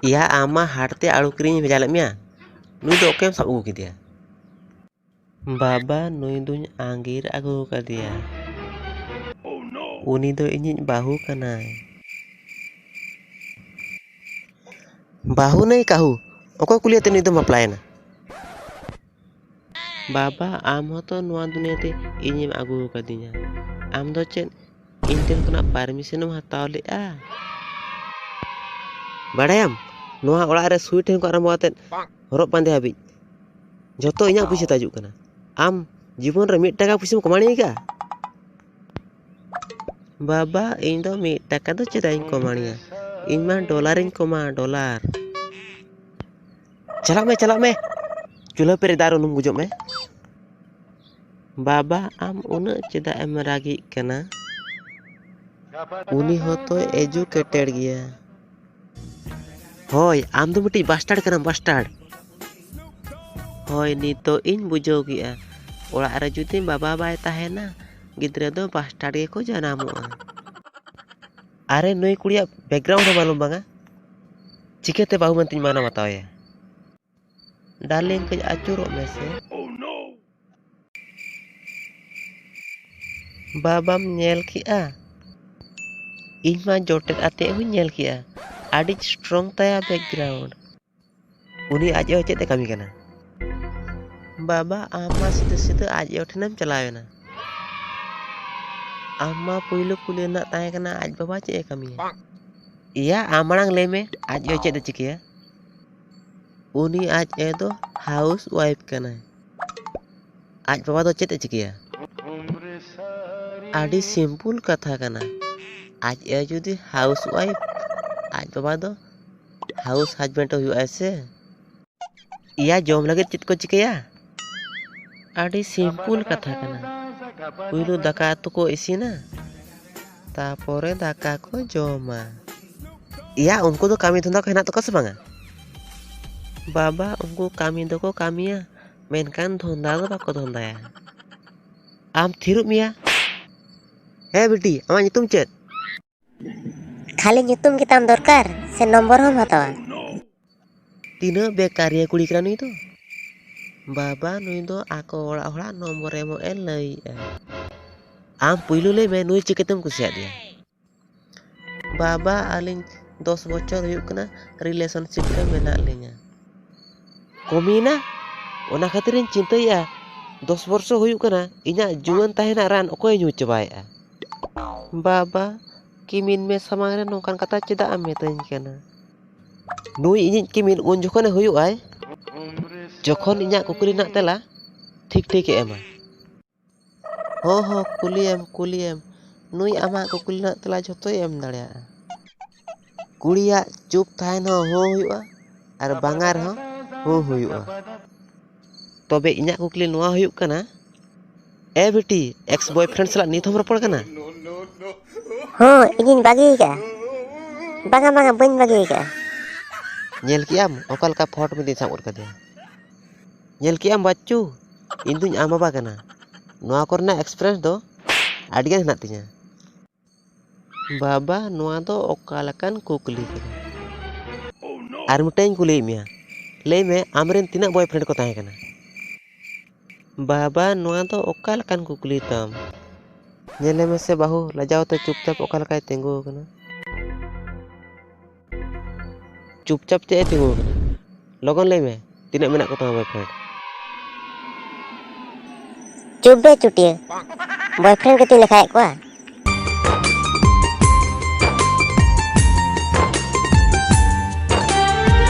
Iya ama harte alu kering भेजा lathe मेया नुई दो ओकेम साब अगु केदिया बाबा नुई दुñ आंगीर अगु कदिया उनी दो इñiñ बाहु कनाय बाहु नहीं काहू ओको कुलियते नुई दो बापलायना बाबा आम हो तो नुआ दुनिया ते इñिम अगु कदिया आम दो चेद इन ठेन खना परमिशनम हताव लेआ बाड़ायाम नुआ ओड़ा रे सुई ठेन को आरम्भ आते हरब बांधे हाबि जतो इñाग पुइसा ताजुग कना आम जीवन रे 1 टाका पुइसाम कमाणी का बाबा इन दो 1 टाका दो चेदा इन कमाणिया इन मा डॉलर इन कमा डॉलर चला में चूल्हा पे दार उनुम गुजो में बाबा आम उन चेदा एम रागी कना उनी होतो एजुकेटेड गया होय आम दो मिटी बास्टार्ड कना बास्टार्ड होय नितो इन बुझो गया ओड़ा रे जुदी बाबा बाय ताहेना गिद्रे दो बास्टार्ड के को जनामोआ अरे नुई कुड़िया बैकग्राउंड मालूम बांगा चिकेते बाहु मन तिन माना बताया डार्लिंग कज आचुरो में से बाबाम नेल किया इन मा जोटेट आते हुई नेल किया आड़ी स्ट्रॉन्ग ताया बैकग्राउंड उनी आज यो चेते कमी कना बाबा आमा सीधे सीधे आज यो ठेनम चलावेना आमा पुइलो कुलिया ना ताहे कना आज बाबा चे कमी इया आमड़ांग ले में आज यो चेते चिकिया उनी आज ए दो हाउस वाइफ कना आज बाबा दो चेते चिकिया आड़ी सिंपल कथा कना आज ए जुदी हाउस वाइफ आज बाबा दो हाउस हस्बैंड हुई ऐसे इया जॉम लगे चित को चिकिया आड़ी सिंपल कथा कना पुइलो दाका तो को इसीना तापोरे दाका को जमा इया उनको तो कामी धंधा को हेना तो कस बांगा बाबा उनको कामी दो को कामिया मेनकान धंधा दो बाको धंधाया आम थिरुप मिया हे बेटी आमा नितुम चेत खाली nyutum kita दरकार से नंबर हम हतावा तीना बेकारिया कुड़ी करा नुई तो बाबा नुई दो आको ओड़ा ओड़ा नंबर एमो ए लई आम पुइलो ले में नुई चिकेतम कुसिया दिया बाबा आलिंग 10 बछर हुयुक कना रिलेशनशिप रे मेना लिया कमीना ओना खातिर चिंताया 10 वर्ष हुयुक कना इना जुवन ताहेना रान ओकोय ᱧᱩ चबाया बाबा किमिन में समांग रे नोकान कथा चेदा आम मेतन कना नुई इᱧ किमिन उन जखने हुयुक आय जखन इñा कुकुली ना तेला ठीक ठीक एमा हो कुलियम नुई आमा कुकुली ना तेला जतो एम दाड़िया कुड़िया चुप थायन हो हुयुआ आर बांगार हो हुयुआ तबे इñा कुकुली नोआ हुयुक कना ए बेटी एक्स बॉयफ्रेंड सला नित हम रपड़ कना हो इनिन बागी का बांगा बांगा बन बागी का नेल कियाम ओकल का फोट में दिसा उर कदे नेल कियाम बच्चू इन दुñ आम बाबा कना नोआ करना एक्सपीरियंस दो आडिगान हना तिña बाबा नोआ दो ओकालकन कुकली कना आर मिटेन कुली मिया ले में आमरेन तिना बॉयफ्रेंड को ताहे कना बाबा नोआ दो ओकालकन कुकली तम नेले में से बाहु लजावते चुपचाप ओकालकाय तेंगो कना चुपचाप चे तेंगो कना लगन ले में तिना मेना को तम बॉयफ्रेंड चुप बे चुटिया बॉयफ्रेंड के तीन लिखाए को